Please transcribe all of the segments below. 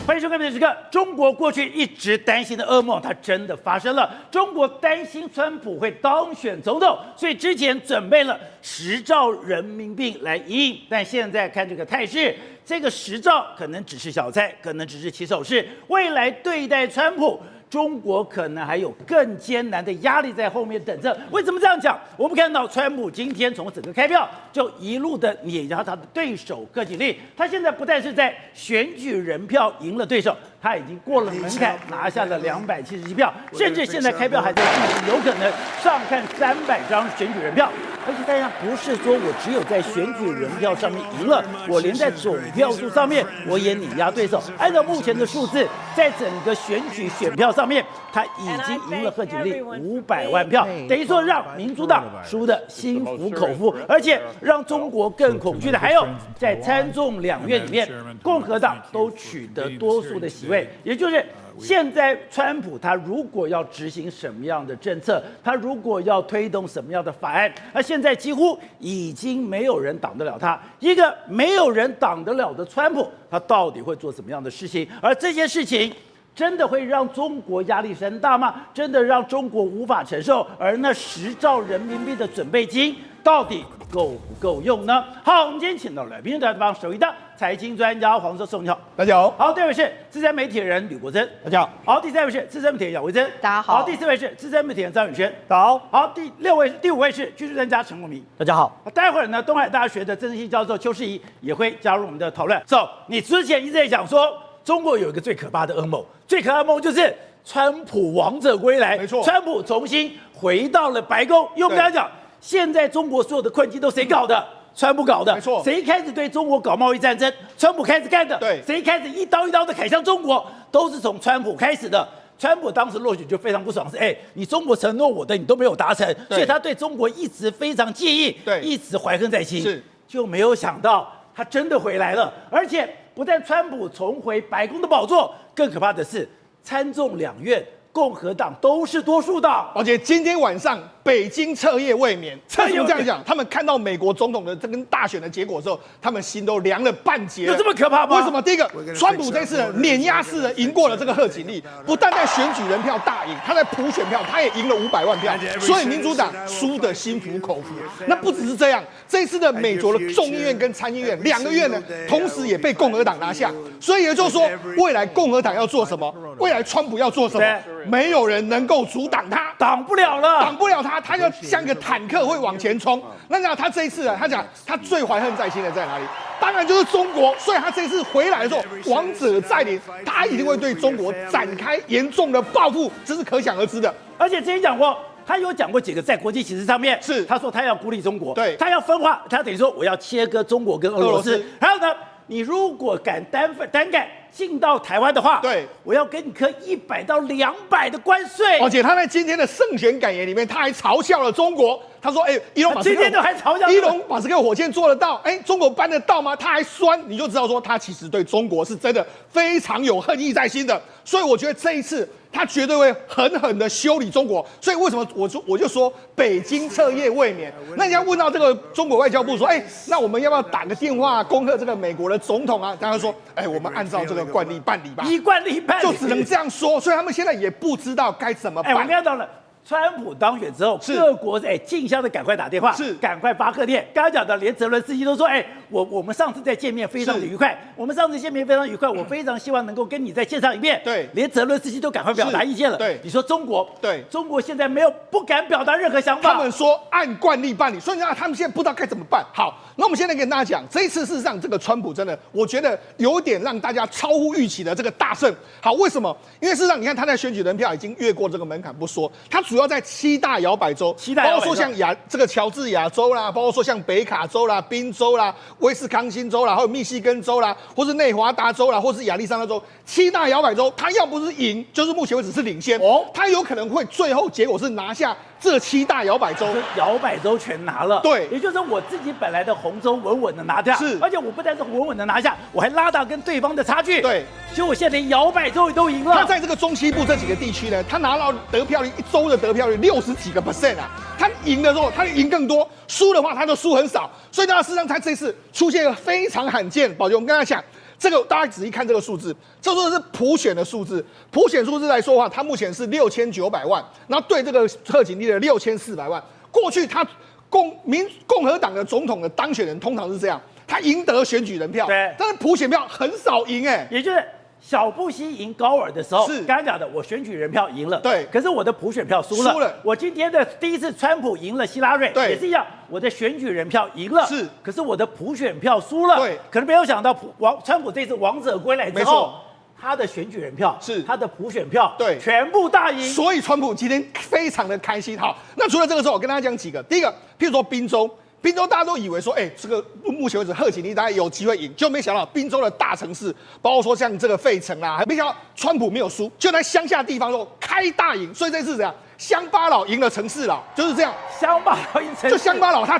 欢迎收看《这时刻》。中国过去一直担心的噩梦，它真的发生了。中国担心川普会当选总统，所以之前准备了10兆人民币来应应。但现在看这个态势，这个10兆可能只是小菜，可能只是起手式。未来对待川普，中国可能还有更艰难的压力在后面等着。为什么这样讲？我们看到川普今天从整个开票就一路的碾压他的对手贺锦丽，他现在不但是在选举人票赢了对手，他已经过了门槛，拿下了277票，甚至现在开票还在进行，有可能上看300张选举人票。而且大家不是说我只有在选举人票上面赢了，我连在总票数上面我也碾压对手。按照目前的数字，在整个选举选票上面，他已经赢了贺锦丽500万票，等于说让民主党输得心服口服，而且让中国更恐惧的还有，在参众两院里面，共和党都取得多数的席位，也就是现在川普他如果要执行什么样的政策，他如果要推动什么样的法案，而现在几乎已经没有人挡得了他。一个没有人挡得了的川普，他到底会做什么样的事情？而这些事情真的会让中国压力山大吗？真的让中国无法承受？而那10兆人民币的准备金到底够不够用呢？好，我们今天请到来宾的地方，首一的财经专家黄寿松，你好，大家好。好，第二位是资深媒体人吕国珍，大家好。好，第三位是资深媒体人姚维珍，大家好。好，第四位是资深媒体人张宇轩，大家好。好，第五位是军事专家陈国民，大家好。待会儿呢，东海大学的政治系教授邱世仪也会加入我们的讨论。你之前一直在讲说，中国有一个最可怕的噩梦，最可怕的梦就是川普王者归来，没错，川普重新回到了白宫。因为我们刚才讲，现在中国所有的困境都谁搞的？川普搞的，没错。谁开始对中国搞贸易战争？川普开始干的。对，谁开始一刀一刀的砍向中国？都是从川普开始的。川普当时落选就非常不爽，是你中国承诺我的你都没有达成，所以他对中国一直非常介意，对，一直怀恨在心。是，就没有想到他真的回来了，而且不但川普重回白宫的宝座，更可怕的是参众两院共和党都是多数党。而且今天晚上北京彻夜未眠。为什么这样讲？他们看到美国总统的这跟大选的结果之后，他们心都凉了半截了。有这么可怕吗？为什么？第一个，川普这次碾压式的赢过了这个贺锦丽，不但在选举人票大赢，他在普选票他也赢了500万票，所以民主党输得心服口服。那不只是这样，这次的美国的众议院跟参议院2个院呢，同时也被共和党拿下。所以也就是说，未来共和党要做什么？未来川普要做什么？没有人能够阻挡他，挡不了了，挡不了他，他要像个坦克会往前冲。那他这一次他讲他最怀恨在心的在哪里？当然就是中国。所以他这次回来的时候，王者再临，他一定会对中国展开严重的报复，这是可想而知的。而且之前讲过。他有讲过几个在国际形势上面，是他说他要孤立中国，对，他要分化，他等于说我要切割中国跟俄罗斯。还有呢，你如果敢单干进到台湾的话，对，我要给你课100到200的关税。而且他在今天的胜选感言里面，他还嘲笑了中国。他说：“伊隆马斯克今天都还嘲笑伊隆马斯克火箭做得到，中国办得到吗？”他还酸，你就知道说他其实对中国是真的非常有恨意在心的。所以我觉得这一次他绝对会狠狠的修理中国。所以为什么我就说北京彻夜未眠？那人家问到这个中国外交部说：“那我们要不要打个电话恭贺这个美国的总统啊？”他说：“我们按照这个惯例办理吧。”以惯例办理，就只能这样说。所以他们现在也不知道该怎么办。我看到了。川普当选之后，各国竞相的赶快打电话，赶快发贺电。刚刚讲的，连泽伦斯基都说：“我们上次再见面非常的愉快，我非常希望能够跟你再见上一面。”对，连泽伦斯基都赶快表达意见了。对，你说中国，对，中国现在不敢表达任何想法。他们说按惯例办理，所以他们现在不知道该怎么办。好，那我们现在跟大家讲，这一次事实上这个川普真的，我觉得有点让大家超乎预期的这个大胜。好，为什么？因为事实上你看他在选举人票已经越过这个门槛不说，他主要在7大摇摆州，包括说像这个乔治亚州啦，包括说像北卡州啦、宾州啦、威斯康星州啦，还有密西根州啦，或是内华达州啦，或是亚利桑那州，7大摇摆州，他要不是赢，就是目前为止是领先。他有可能会最后结果是拿下这7大摇摆州，摇摆州全拿了。对，也就是说我自己本来的红州稳稳的拿下，是，而且我不但是稳稳的拿下，我还拉大跟对方的差距。对，结果我现在连摇摆州都赢了。他在这个中西部这几个地区呢，他拿到得票率1周的得票率60几个%啊。他赢的时候，他赢更多；输的话，他就输很少。所以，事实上他这次出现一个非常罕见，宝杰，我们刚才讲这个大家仔细看这个数字，这数字是普选的数字。普选数字来说的话，它目前是6900万，然后对这个贺锦丽的6400万。过去他共和党的总统的当选人通常是这样，他赢得选举人票，对，但是普选票很少赢，也就是小布希赢高尔的时候，是刚刚讲的，我选举人票赢了，对，可是我的普选票输了。我今天的第一次川普赢了希拉瑞，对，也是一样，我的选举人票赢了，是，可是我的普选票输了，对。可是没有想到川普这次王者归来之后，他的选举人票是他的普选票，对，全部大赢。所以川普今天非常的开心。好，那除了这个之后，我跟大家讲几个，第一个，譬如说宾州。宾州大家都以为说，这个目前为止贺锦丽大概有机会赢，就没想到宾州的大城市，包括说像这个费城啦，没想到川普没有输，就在乡下地方说开大赢，所以这次怎样？乡巴佬赢了城市佬，就是这样。乡巴佬赢城市，就乡巴佬他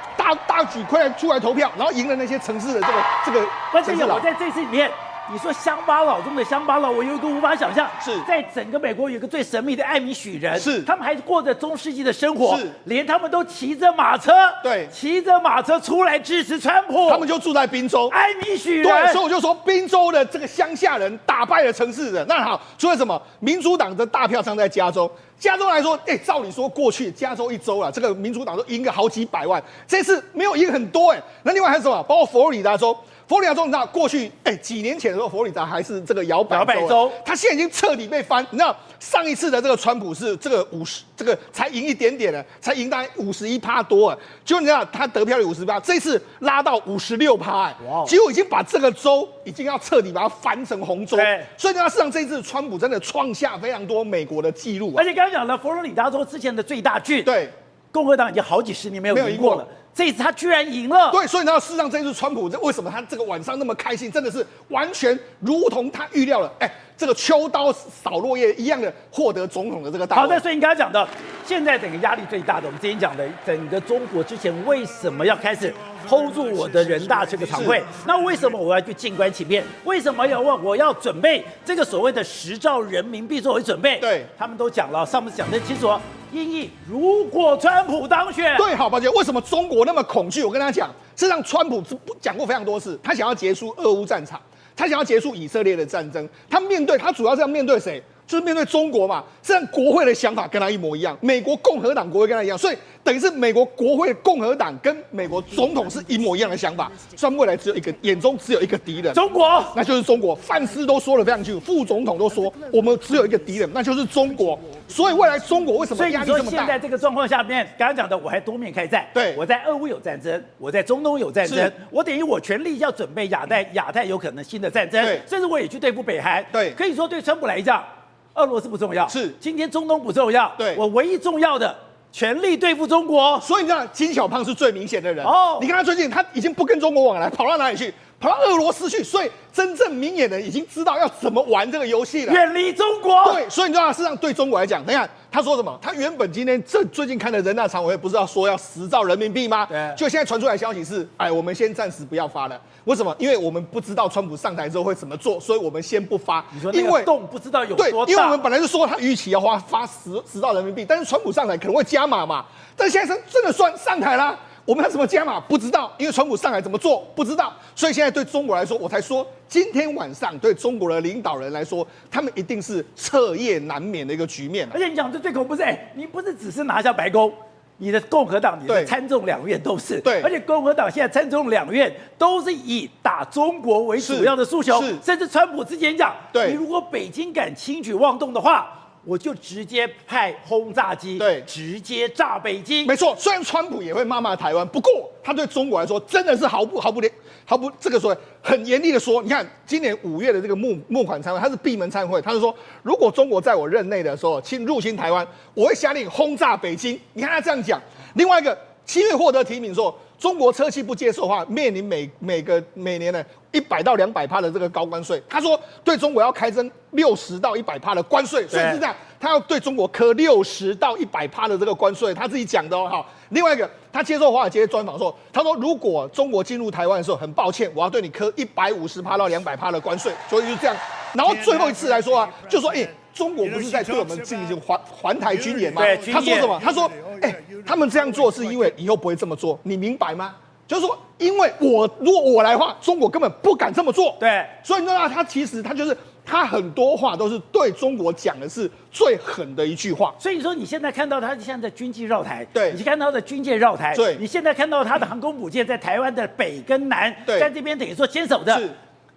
大举出来投票，然后赢了那些城市的这个城市佬。我在这次里面。你说乡巴佬中的乡巴佬，我有一个无法想象，是在整个美国有一个最神秘的艾米许人，是他们还过着中世纪的生活，是连他们都骑着马车，对，骑着马车出来支持川普，他们就住在宾州，艾米许人，对，所以我就说宾州的这个乡下人打败了城市人。那好，除了什么，民主党的大票仓在加州。加州来说，照理说过去加州一州啦，这个民主党都赢个好几百万，这次没有赢很多那另外还有什么？包括佛罗里达州。佛罗里达州，你知道过去几年前的时候，佛罗里达还是这个摇摆州，它现在已经彻底被翻。你知道上一次的这个川普是这个才赢一点点的，才赢大概51%多就你知道他得票率50%，这次拉到56%结果已经把这个州已经要彻底把它翻成红州。所以呢，事实上这一次川普真的创下非常多美国的记录而且刚刚讲了佛罗里达州之前的最大郡，对，共和党已经好几十年没有赢过了。这一次他居然赢了，对，所以呢，事实上这一次川普为什么他这个晚上那么开心，真的是完全如同他预料了，这个秋刀扫落叶一样的获得总统的这个大位。好的，所以你刚才讲的，现在整个压力最大的，我们之前讲的，整个中国之前为什么要开始 hold 住我的人大这个常会？那为什么我要去静观其变？为什么我要准备这个所谓的10兆人民币作为准备？对，他们都讲了，上面讲得清楚。因应如果川普当选，对，好，宝姐，为什么中国那么恐惧？我跟他讲，事实上川普讲过非常多次，他想要结束俄乌战场，他想要结束以色列的战争，他主要是要面对谁？就是面对中国嘛，实际上国会的想法跟他一模一样，美国共和党国会跟他一样，所以等于是美国国会共和党跟美国总统是一模一样的想法，所以他们未来眼中只有一个敌人，中国，那就是中国。范斯都说得非常清楚，副总统都说我们只有一个敌人，那就是中国。所以未来中国为什么压力这么大？所以你说现在这个状况下面，刚刚讲的我还多面开战，对，我在俄乌有战争，我在中东有战争，我等于我全力要准备亚太有可能新的战争，甚至我也去对付北韩，对，可以说对川普来讲。俄罗斯不重要，是今天中东不重要，对，我唯一重要的，全力对付中国。所以你知道金小胖是最明显的人你看他最近他已经不跟中国往来，跑到哪里去？跑到俄罗斯去。所以真正明眼人已经知道要怎么玩这个游戏了，远离中国。对，所以你知道，事实上对中国来讲，等一下他说什么？他原本今天最近开的人大常委会不是要说要10兆人民币吗？对，就现在传出来的消息是，我们先暂时不要发了。为什么？因为我们不知道川普上台之后会怎么做，所以我们先不发。你说那个洞不知道有多大？对，因为我们本来就说他预期要发10兆人民币，但是川普上台可能会加码嘛。但现在是真的算上台啦，我们要怎么加码不知道，因为川普上台怎么做不知道，所以现在对中国来说，我才说今天晚上对中国的领导人来说，他们一定是彻夜难眠的一个局面。而且你讲这最恐怖是，你不是只是拿下白宫。你的共和党，你的参众两院都是，对，而且共和党现在参众两院都是以打中国为主要的诉求，甚至川普之前讲，你如果北京敢轻举妄动的话，我就直接派轰炸机，对，直接炸北京。没错，虽然川普也会骂台湾，不过他对中国来说真的是毫不这个说很严厉的说，你看今年5月的这个募款参会，他是闭门参会，他是说如果中国在我任内的时候入侵台湾，我会下令轰炸北京。你看他这样讲。另外一个7月获得提名说，中国车企不接受的话，面临每年的100到200%的这个高关税。他说对中国要开征60到100%的关税，所以是这样，他要对中国科60到100%的这个关税，他自己讲的好。另外一个，他接受华尔街专访的时候，他说如果中国进入台湾的时候，很抱歉，我要对你科150%到200%的关税，所以就这样。然后最后一次来说就说中国不是在对我们进行环台军演吗？他说什么？他说他们这样做是因为以后不会这么做，你明白吗？就是说，因为如果我来的话，中国根本不敢这么做。对，所以你知道他其实就是他很多话都是对中国讲的是最狠的一句话。所以说你现在看到他现在军机绕台，对你看到他的军舰绕台，对你现在看到他的航空母舰在台湾的北跟南，对在这边等于说坚守的。是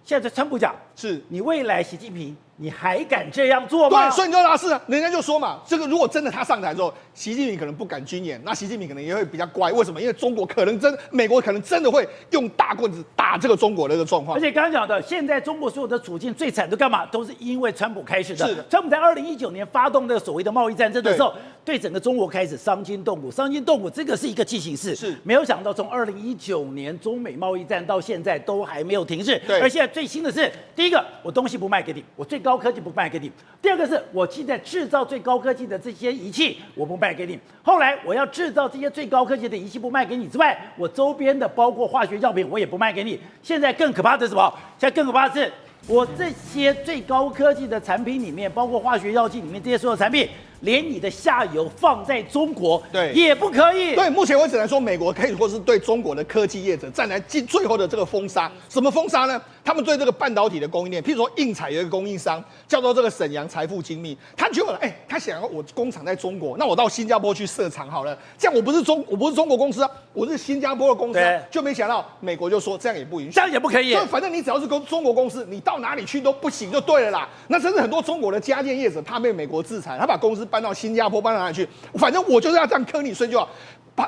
现在川普讲，是你未来习近平，你还敢这样做吗？对，所以你知道是人家就说嘛，这个如果真的他上台之后，习近平可能不敢军演，那习近平可能也会比较乖。为什么？因为中国可能美国可能真的会用大棍子打这个中国的这个状况。而且刚刚讲的，现在中国所有的处境最惨的干嘛？都是因为川普开始的。是的川普在2019年发动那个所谓的贸易战争的时候，对整个中国开始伤筋动骨，伤筋动骨，这个是一个进行式。是没有想到从2019年中美贸易战到现在都还没有停止。对而现在最新的是，第一个，我东西不卖给你，我最高科技不卖给你；第二个是我现在制造最高科技的这些仪器，我不卖给你。后来我要制造这些最高科技的仪器不卖给你之外，我周边的包括化学药品我也不卖给你。现在更可怕的是什么？现在更可怕的是，我这些最高科技的产品里面，包括化学药剂里面这些所有产品，连你的下游放在中国，对也不可以。对，目前为止来说，美国可以说是对中国的科技业者站在最后的这个封杀。什么封杀呢？他们对这个半导体的供应链，譬如说印彩有一个供应商叫做这个沈阳财富精密，他觉得他想要我工厂在中国，那我到新加坡去设厂好了，这样我不是中国公司啊，我是新加坡的公司啊，就没想到美国就说这样也不允许，这样也不可以。就反正你只要是中国公司，你到哪里去都不行就对了啦。那甚至很多中国的家电业者怕被美国制裁，他把公司搬到新加坡，搬到哪里去？反正我就是要这样坑你，所以就好。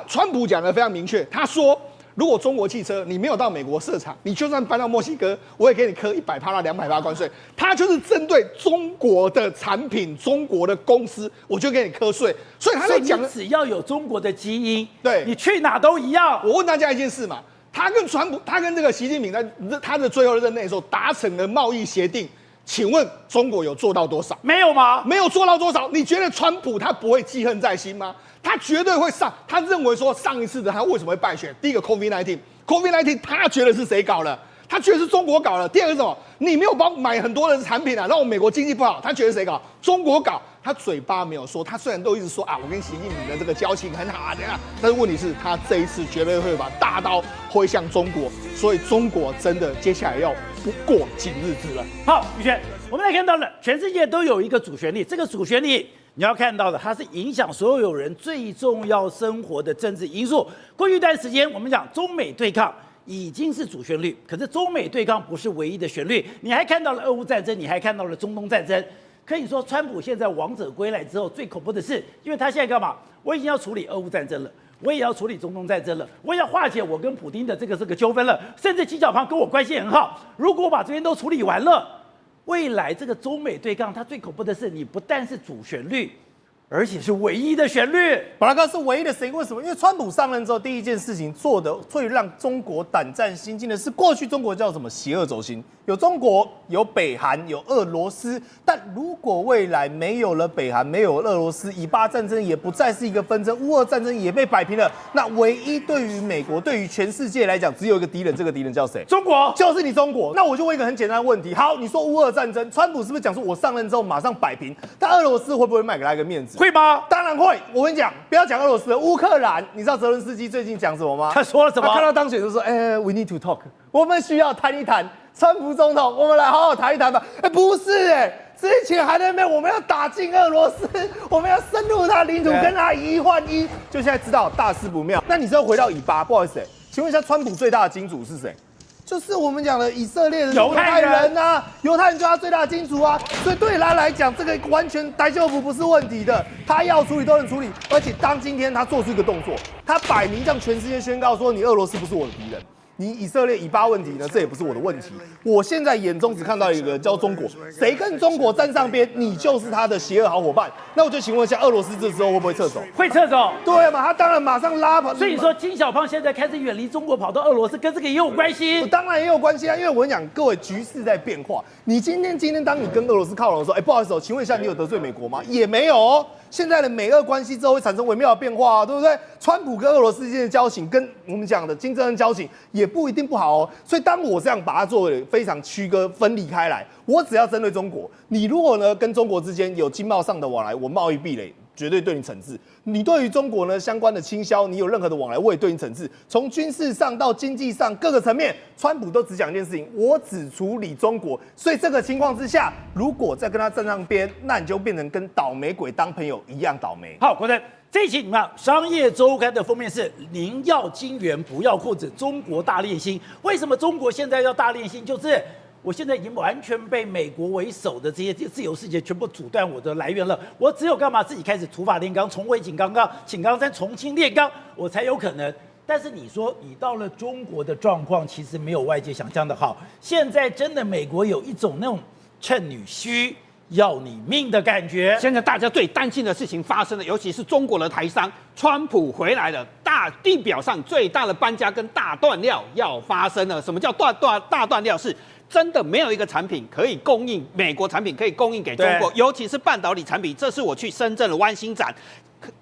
川普讲的非常明确，他说，如果中国汽车你没有到美国设厂，你就算搬到墨西哥，我也给你磕100%到200%关税。他就是针对中国的产品、中国的公司，我就给你磕税。所以他在讲的，只要有中国的基因，对你去哪都一样。我问大家一件事嘛，他跟这个习近平在他的最后的任内的时候达成了贸易协定。请问中国有做到多少？没有吗？没有做到多少？你觉得川普他不会记恨在心吗？他绝对会上。他认为说上一次的他为什么会败选？第一个 COVID-19，他觉得是谁搞了？他觉得是中国搞了。第二个是什么？你没有买很多的产品啊，让我美国经济不好。他觉得谁搞？中国搞。他嘴巴没有说，他虽然都一直说啊，我跟习近平的这个交情很好啊，怎样？但是问题是，他这一次绝对会把大刀挥向中国，所以中国真的接下来要不过紧日子了。好，宇轩，我们来看到了，全世界都有一个主旋律，这个主旋律你要看到的，它是影响所有人最重要生活的政治因素。过去一段时间，我们讲中美对抗已经是主旋律，可是中美对抗不是唯一的旋律，你还看到了俄乌战争，你还看到了中东战争。可以说，川普现在王者归来之后，最恐怖的是，因为他现在干嘛？我已经要处理俄乌战争了，我也要处理中东战争了，我也要化解我跟普丁的这个纠纷了，甚至纪晓岚跟我关系很好。如果我把这边都处理完了，未来这个中美对抗，它最恐怖的是，你不但是主旋律，而且是唯一的旋律。巴拉哥是唯一的声音，为什么？因为川普上任之后，第一件事情做的最让中国胆战心惊的是，过去中国叫什么邪恶轴心，有中国，有北韩，有俄罗斯。但如果未来没有了北韩，没有俄罗斯，以巴战争也不再是一个纷争，乌俄战争也被摆平了，那唯一对于美国，对于全世界来讲，只有一个敌人，这个敌人叫谁？中国，就是你中国。那我就问一个很简单的问题：好，你说乌俄战争，川普是不是讲说我上任之后马上摆平？但俄罗斯会不会卖给他一个面子？会吗？当然会。我跟你讲，不要讲俄罗斯了，乌克兰，你知道泽伦斯基最近讲什么吗？他说了什么？他看到当选就说：“we need to talk， 我们需要谈一谈。川普总统，我们来好好谈一谈吧。”不是之前还在那边我们要打进俄罗斯，我们要深入他领土，跟他1换1，就现在知道大事不妙。那你是要回到以巴？不好意思，请问一下，川普最大的金主是谁？就是我们讲的以色列的犹太人啊，犹太人就是他最大的金主啊，所以对他来讲，这个完全逮就不是问题的，他要处理都能处理，而且当今天他做出一个动作，他摆明向全世界宣告说，你俄罗斯不是我的敌人。你以色列以巴问题呢，这也不是我的问题。我现在眼中只看到一个叫中国，谁跟中国站上边，你就是他的邪恶好伙伴。那我就请问一下，俄罗斯这时候会不会撤走？会撤走。对嘛，他当然马上拉跑。所以说，金小胖现在开始远离中国，跑到俄罗斯，跟这个也有关系。当然也有关系啊，因为我跟你讲，各位局势在变化。你今天当你跟俄罗斯靠拢的时候，不好意思请问一下，你有得罪美国吗？也没有哦。现在的美俄关系之后会产生微妙的变化啊，对不对？川普跟俄罗斯之间的交情，跟我们讲的金正恩交情也不一定不好哦。所以当我这样把它作为非常区隔分离开来，我只要针对中国，你如果呢跟中国之间有经贸上的往来，我贸易壁垒绝对对你惩治。你对于中国呢相关的倾销，你有任何的往来，我也对你惩治。从军事上到经济上各个层面，川普都只讲一件事情：我只处理中国。所以这个情况之下，如果再跟他站上边，那你就变成跟倒霉鬼当朋友一样倒霉。好，国珍，这一期你们看，《商业周刊》的封面是“您要金元不要裤子，中国大练心”。为什么中国现在要大练心？就是我现在已经完全被美国为首的这些自由世界全部阻断我的来源了，我只有干嘛自己开始土法炼钢，重回井冈山，重新炼钢，我才有可能。但是你说你到了中国的状况，其实没有外界想象的好。现在真的美国有一种那种趁女须要你命的感觉。现在大家最担心的事情发生了，尤其是中国的台商，川普回来了，地表上最大的搬家跟大断料要发生了。什么叫大断料？是真的没有一个产品可以供应美国产品可以供应给中国，尤其是半导体产品。这是我去深圳的湾星展，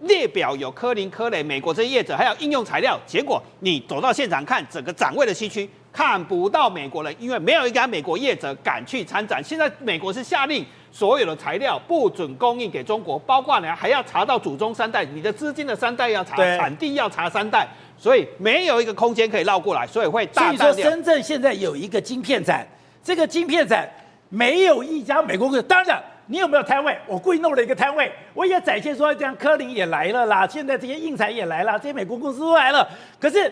列表有科林、科磊、美国这些业者，还有应用材料。结果你走到现场看，整个展位的西区看不到美国人，因为没有一家美国业者敢去参展。现在美国是下令所有的材料不准供应给中国，包括呢还要查到祖宗三代，你的资金的三代要查，产地要查三代，所以没有一个空间可以绕过来，所以会大。所以说深圳现在有一个晶片展，这个晶片展没有一家美国公司，当然。你有没有摊位？我故意弄了一个摊位，我也展现说，这样科林也来了啦，现在这些印材也来了，这些美国公司都来了，可是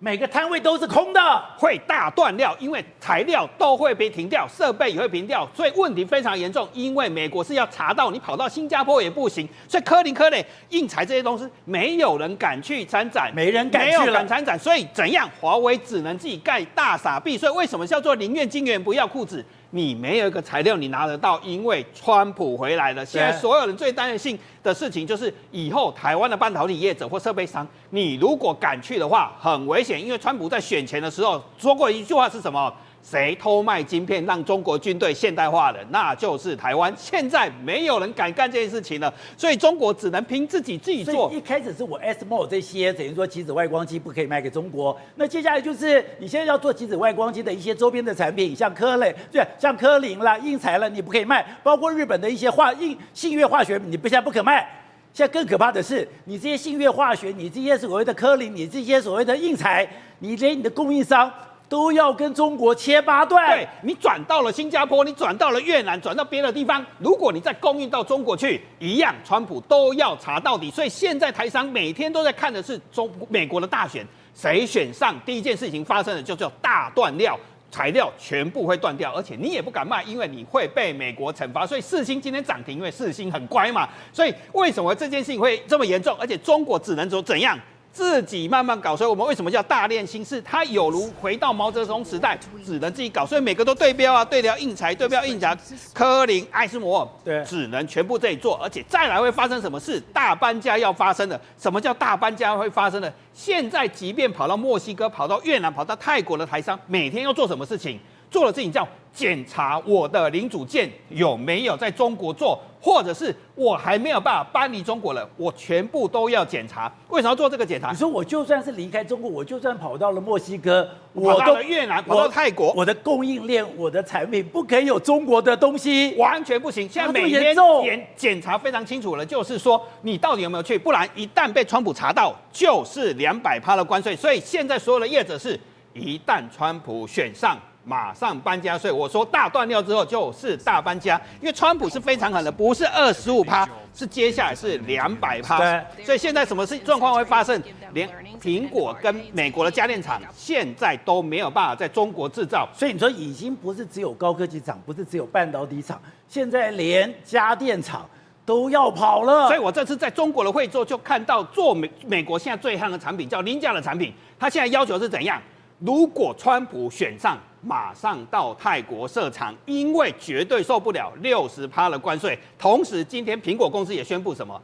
每个摊位都是空的，会大断料，因为材料都会被停掉，设备也会停掉，所以问题非常严重。因为美国是要查到你跑到新加坡也不行，所以科林、科磊、印材这些东西没有人敢去参展，没人敢去了，没有敢参展，所以怎样？华为只能自己盖大傻逼。所以为什么叫做宁愿金元不要裤子？你没有一个材料你拿得到，因为川普回来了。现在所有人最担心的事情就是以后台湾的半导体业者或设备商，你如果敢去的话，很危险。因为川普在选前的时候说过一句话是什么？谁偷卖晶片让中国军队现代化了，那就是台湾。现在没有人敢干这件事情了，所以中国只能凭自己做。所以一开始是我 SMO 这些等于说极紫外光机不可以卖给中国，那接下来就是你现在要做极紫外光机的一些周边的产品，像科磊，对，像科林啦、印材啦，你不可以卖，包括日本的一些信越化学，你现在不可卖。现在更可怕的是，你这些信越化学，你这些所谓的科林，你这些所谓的印材，你连你的供应商都要跟中国切八段。对，你转到了新加坡，你转到了越南，转到别的地方，如果你再供应到中国去，一样，川普都要查到底。所以现在台商每天都在看的是美国的大选，谁选上，第一件事情发生的就叫大断料。材料全部会断掉，而且你也不敢卖，因为你会被美国惩罚。所以世芯今天涨停，因为世芯很乖嘛。所以为什么这件事情会这么严重？而且中国只能说怎样？自己慢慢搞，所以我们为什么叫大练心事？它有如回到毛泽东时代，只能自己搞，所以每个都对标啊，对标印材，对标印材，科林、艾斯摩尔，对，只能全部自己做，而且再来会发生什么事？大搬家要发生的。什么叫大搬家会发生的？现在即便跑到墨西哥、跑到越南、跑到泰国的台商，每天要做什么事情？做的事情叫检查我的零组件有没有在中国做，或者是我还没有办法搬离中国了，我全部都要检查。为什么要做这个检查？你说我就算是离开中国，我就算跑到了墨西哥，跑到了越南，跑到泰国，我的供应链、我的产品不可以有中国的东西，完全不行。现在每天检查非常清楚了，就是说你到底有没有去，不然一旦被川普查到，就是200%的关税。所以现在所有的业者是，一旦川普选上，马上搬家。所以我说大断料之后就是大搬家，因为川普是非常狠的，不是25%，是接下来是200%。所以现在什么状况会发生？连苹果跟美国的家电厂现在都没有办法在中国制造。所以你说已经不是只有高科技厂，不是只有半导体厂，现在连家电厂都要跑了。所以我这次在中国的会做就看到做美国现在最夯的产品叫凌价的产品，它现在要求是怎样？如果川普选上，马上到泰国设厂，因为绝对受不了60%的关税。同时，今天苹果公司也宣布什么？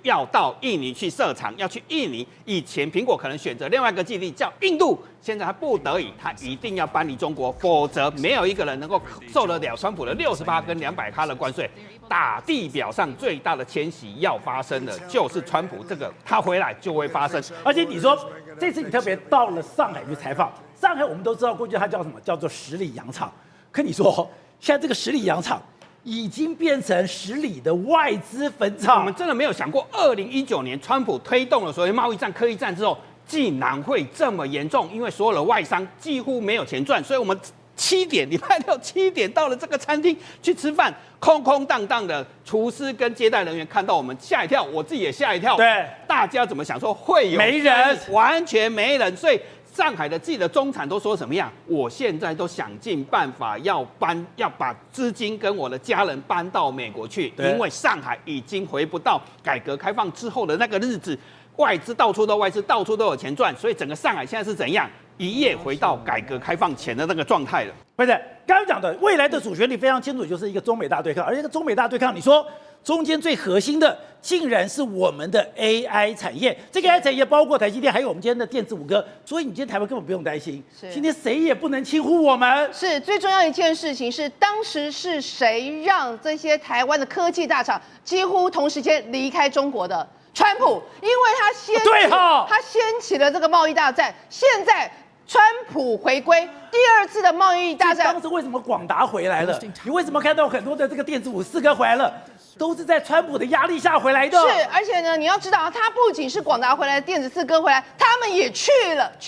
要到印尼去设厂，要去印尼。以前苹果可能选择另外一个基地叫印度，现在他不得已，他一定要搬离中国，否则没有一个人能够受得了川普的60%跟200%的关税。大地表上最大的迁徙要发生的，就是川普这个，他回来就会发生。而且你说这次你特别到了上海去采访。上海我们都知道，过去它叫什么？叫做十里洋场。可你说，现在这个十里洋场已经变成10里的外资坟我场们。真的没有想过，2019年川普推动了所谓贸易战、科技战之后，竟然会这么严重，因为所有的外商几乎没有钱赚，所以我们礼拜六7点到了这个餐厅去吃饭，空空荡荡的，厨师跟接待人员看到我们吓一跳，我自己也吓一跳。对，大家怎么想说会有没人，完全没人，所以上海的自己的中产都说什么样？我现在都想尽办法要把资金跟我的家人搬到美国去，因为上海已经回不到改革开放之后的那个日子，外资到处都外资，到处都有钱赚，所以整个上海现在是怎样？一夜回到改革开放前的那个状态了。不是，刚刚讲的未来的主旋律非常清楚，就是一个中美大对抗，而这个中美大对抗，你说中间最核心的竟然是我们的 AI 产业，这个 AI 产业包括台积电，还有我们今天的电子五哥，所以你今天台湾根本不用担心，今天谁也不能轻忽我们。是最重要一件事情是，当时是谁让这些台湾的科技大厂几乎同时间离开中国的？川普，因为他掀起了这个贸易大战，现在川普回归，第2次的贸易大战。当时为什么广达回来了？你为什么看到很多的这个电子五四哥回来了？都是在川普的压力下回来的。是，而且呢，你要知道，他不仅是广达回来，电子四哥回来，他们也去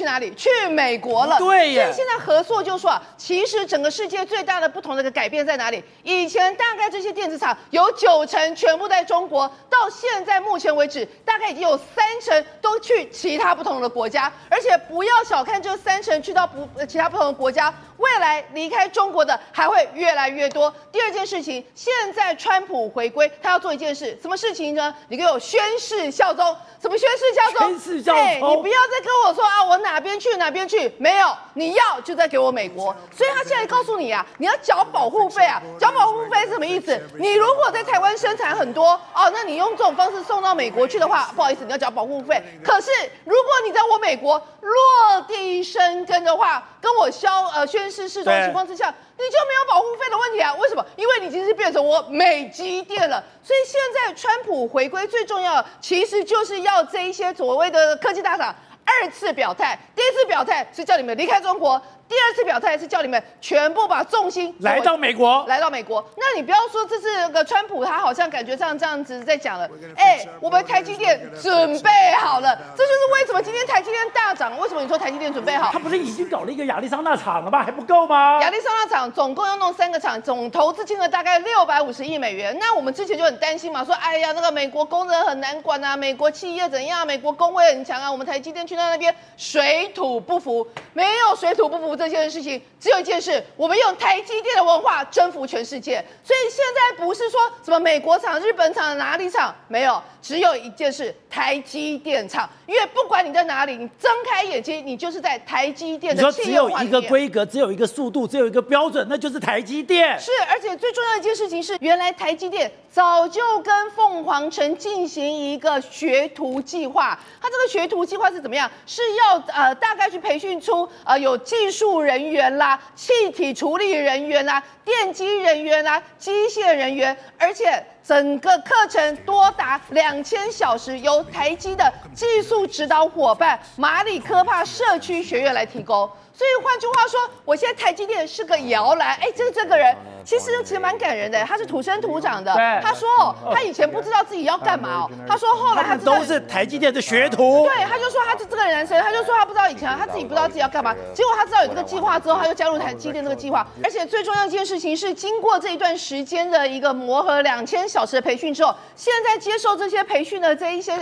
哪里？去美国了。对耶。所以现在合作就说啊，其实整个世界最大的不同的一个改变在哪里？以前大概这些电子厂有90%全部在中国，到现在目前为止，大概已经有30%都去其他不同的国家，而且不要小看这30%去到其他不同的国家，未来离开中国的还会越来越多。第2件事情，现在川普回归。他要做一件事，什么事情呢？你给我宣誓效忠。什么宣誓效忠？宣誓效忠。你不要再跟我说啊，我哪边去哪边去，没有，你要就再给我美国。所以他现在告诉你啊，你要缴保护费啊，缴保护费是什么意思？你如果在台湾生产很多哦，那你用这种方式送到美国去的话，不好意思，你要缴保护费。可是如果你在我美国落地生根的话，跟我宣誓誓忠的情况之下，你就没有保护费的问题啊？为什么？因为你已经是变成我美积电了。所以现在川普回归最重要的，其实就是要这一些所谓的科技大厂2次表态。第1次表态是叫你们离开中国，第2次表态是叫你们全部把重心来到美国。那你不要说这是个川普，他好像感觉上这样子在讲了。我们台积电准备好了，这就是为什么今天台积电大涨。为什么你说台积电准备好？他不是已经搞了一个亚利桑那厂了吗？还不够吗？亚利桑那厂总共要弄3个厂，总投资金额大概650亿美元。那我们之前就很担心嘛，说哎呀，那个美国工人很难管啊，美国企业怎样，美国工会很强啊，我们台积电去到那边水土不服。没有水土不服这件事情，只有一件事，我们用台积电的文化征服全世界。所以现在不是说什么美国厂、日本厂、哪里厂，没有，只有一件事，台积电厂。因为不管你在哪里，你睁开眼睛，你就是在台积电的企业文化里面。你说只有一个规格，只有一个速度，只有一个标准，那就是台积电。是，而且最重要的一件事情是，原来台积电早就跟凤凰城进行一个学徒计划。它这个学徒计划是怎么样？是要大概去培训出有技术人员啦、气体处理人员啦、电机人员啦、机械人员，而且整个课程多达2000小时，由台积的技术指导伙伴马里科帕社区学院来提供。所以换句话说，我现在台积电是个摇篮。这个人其实蛮感人的，他是土生土长的。他说他以前不知道自己要干嘛他说后来他知道都是台积电的学徒。对，他就说他是这个男生，他就说他不知道以前他自己不知道自己要干嘛，结果他知道有这个计划之后，他就加入台积电这个计划。而且最重要一件事情是，经过这一段时间的一个磨合，2000小时的培训之后，现在接受这些培训的这一些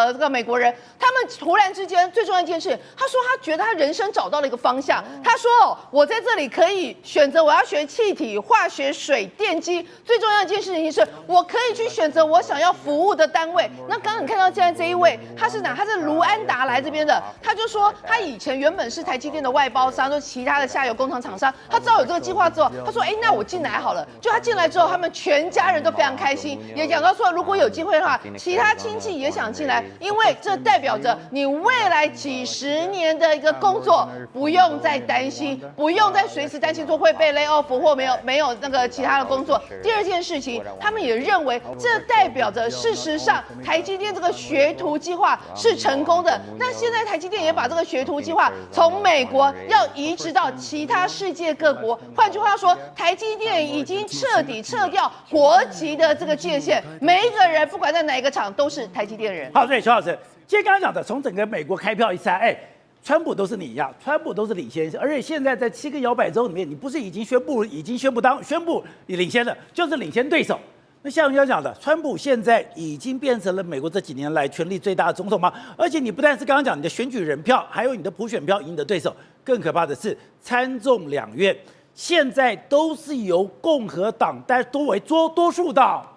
这个美国人，他们突然之间最重要一件事，他说他觉得他人生找到了一个方向。他说我在这里可以选择我要学气体、化学、水电机，最重要的一件事情是我可以去选择我想要服务的单位。那刚刚你看到现在这一位，他是哪？他是卢安达来这边的，他就说他以前原本是台积电的外包商，就其他的下游工厂厂商，他知道有这个计划之后，他说那我进来好了。就他进来之后，他们全家人都非常开开心，也讲到说，如果有机会的话，其他亲戚也想进来，因为这代表着你未来几十年的一个工作不用再担心，不用再随时担心说会被 lay off 或没有那个其他的工作。第二件事情，他们也认为这代表着事实上台积电这个学徒计划是成功的。那现在台积电也把这个学徒计划从美国要移植到其他世界各国，换句话说，台积电已经彻底撤掉国籍的这个界限，每一个人不管在哪一个厂都是台积电人。好，对，邱老师，今天刚刚讲的，从整个美国开票一猜，川普都是你一样，川普都是领先，而且现在在7个摇摆州里面，你不是已经宣布你领先了，就是领先对手。那像人家讲的，川普现在已经变成了美国这几年来权力最大的总统吗？而且你不但是刚刚讲你的选举人票，还有你的普选票赢得对手，更可怕的是参众两院现在都是由共和党多为多数党。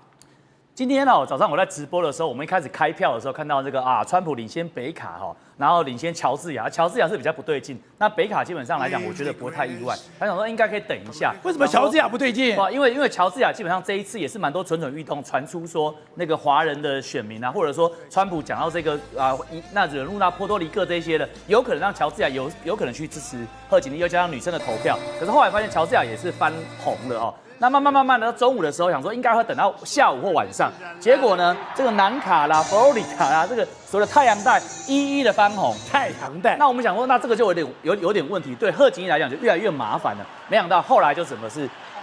今天早上我在直播的时候，我们一开始开票的时候看到这个川普领先北卡然后领先乔治亚是比较不对劲。那北卡基本上来讲，我觉得不会太意外。他想说应该可以等一下。为什么乔治亚不对劲？因为乔治亚基本上这一次也是蛮多蠢欲动，传出说那个华人的选民或者说川普讲到这个那惹怒到波多黎各这些的，有可能让乔治亚有可能去支持贺锦丽，又加上女生的投票。可是后来发现乔治亚也是翻红了那慢慢的，中午的时候想说应该会等到下午或晚上，结果呢，这个南卡啦、佛罗里达啦，这个所谓的太阳带一一的翻红。太阳带，那我们想说，那这个就有点问题，对贺锦丽来讲就越来越麻烦了。没想到后来就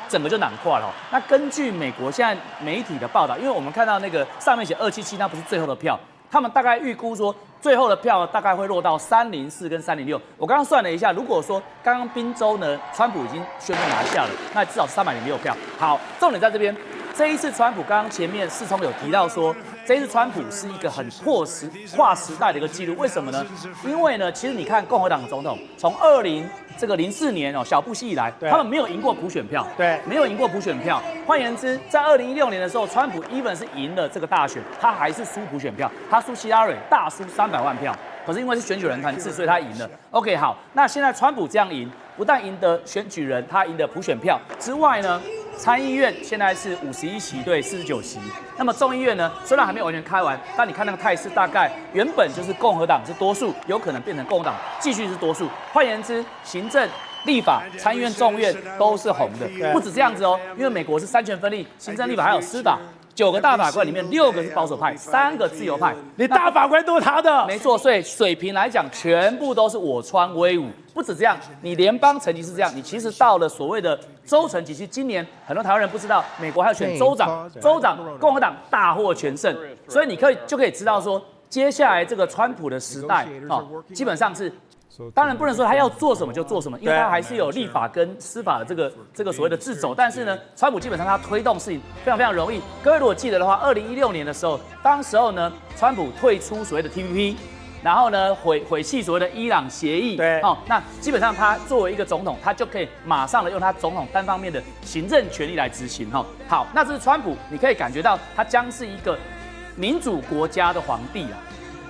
整个就囊括了那根据美国现在媒体的报道，因为我们看到那个上面写277，那不是最后的票，他们大概预估说最后的票大概会落到304跟306。我刚刚算了一下，如果说刚刚宾州呢，川普已经宣布拿下了，那至少是306票。好，重点在这边。这一次川普刚刚前面世聪有提到说，这一次川普是一个很划时代的一个记录。为什么呢？因为呢，其实你看共和党的总统从2004年小布希以来，他们没有赢过普选票，对，没有赢过普选票。换言之，在2016年的时候，川普 even 是赢了这个大选，他还是输普选票，他输希拉蕊大输300万票。可是因为是选举人团制，所以他赢了。OK， 好，那现在川普这样赢，不但赢得选举人，他赢得普选票之外呢，参议院现在是51席对49席。那么众议院呢，虽然还没有完全开完，但你看那个态势，大概原本就是共和党是多数，有可能变成共和党继续是多数。换言之，行政、立法、参议院、众院都是红的。不止这样子因为美国是3权分立，行政、立法还有司法。9个大法官里面6个是保守派，3个自由派。你大法官都是他的，没错。所以水平来讲，全部都是我川威武。不止这样，你联邦层级是这样，你其实到了所谓的州层级，其实今年很多台湾人不知道，美国还有选州长，共和党大获全胜。所以你就可以知道说，接下来这个川普的时代基本上是。当然不能说他要做什么就做什么，因为他还是有立法跟司法的这个所谓的自走。但是呢，川普基本上他推动事情非常非常容易。各位如果记得的话，2016年的时候，当时候呢，川普退出所谓的 TPP， 然后呢毁弃所谓的伊朗协议。对，那基本上他作为一个总统，他就可以马上的用他总统单方面的行政权力来执行。好，那这是川普，你可以感觉到他将是一个民主国家的皇帝啊。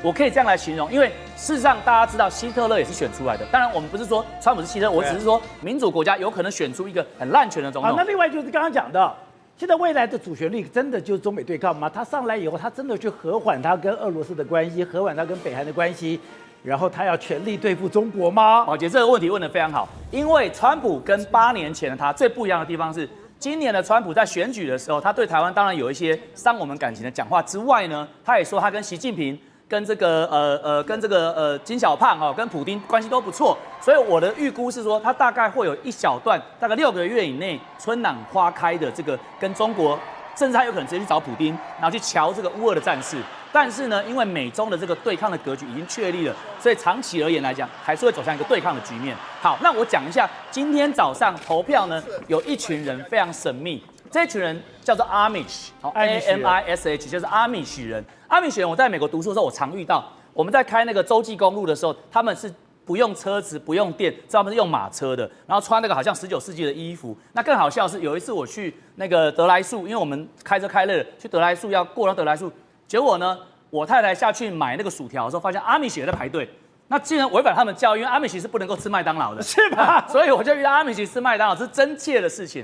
我可以这样来形容，因为事实上大家知道希特勒也是选出来的。当然，我们不是说川普是希特勒，我只是说民主国家有可能选出一个很滥权的总统。那另外就是刚刚讲的，现在未来的主旋律真的就是中美对抗吗？他上来以后，他真的去和缓他跟俄罗斯的关系，和缓他跟北韩的关系，然后他要全力对付中国吗？宝杰这个问题问得非常好，因为川普跟8年前的他最不一样的地方是，今年的川普在选举的时候，他对台湾当然有一些伤我们感情的讲话之外呢，他也说他跟习近平。跟这个金小胖跟普丁关系都不错，所以我的预估是说，他大概会有一小段，大概6个月以内春暖花开的这个跟中国，甚至他有可能直接去找普丁，然后去瞧这个乌俄的战事。但是呢，因为美中的这个对抗的格局已经确立了，所以长期而言来讲，还是会走向一个对抗的局面。好，那我讲一下，今天早上投票呢，有一群人非常神秘。这群人叫做 Amish，AMISH， 就是阿米许人。阿米许人，我在美国读书的时候，我常遇到。我们在开那个洲际公路的时候，他们是不用车子、不用电，知道他们是用马车的，然后穿那个好像19世纪的衣服。那更好笑的是，有一次我去那个德莱树，因为我们开车开累了，去德莱树要过到德莱树，结果呢，我太太下去买那个薯条的时候，发现阿米许人在排队。那既然违反他们教育，因为阿米许是不能够吃麦当劳的，是吧？所以我就遇到阿米许吃麦当劳，这是真切的事情。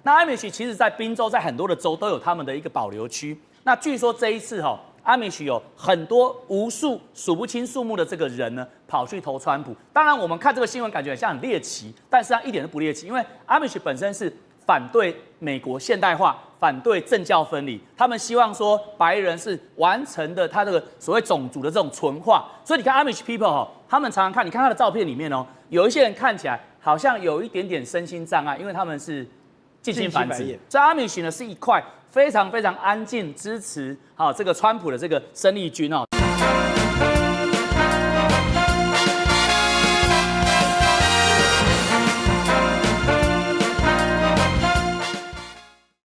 那 Amish 其实在宾州，在很多的州都有他们的一个保留区。那据说这一次Amish 有很多无数数不清数目的这个人呢，跑去投川普。当然，我们看这个新闻感觉很像很猎奇，但是它一点都不猎奇，因为 Amish 本身是反对美国现代化，反对政教分离，他们希望说白人是完成的他这个所谓种族的这种纯化。所以你看 Amish people 他们常常看，你看他的照片里面有一些人看起来好像有一点点身心障碍，因为他们是近亲繁殖。这 Amish 呢是一块非常非常安静支持这个川普的这个生力军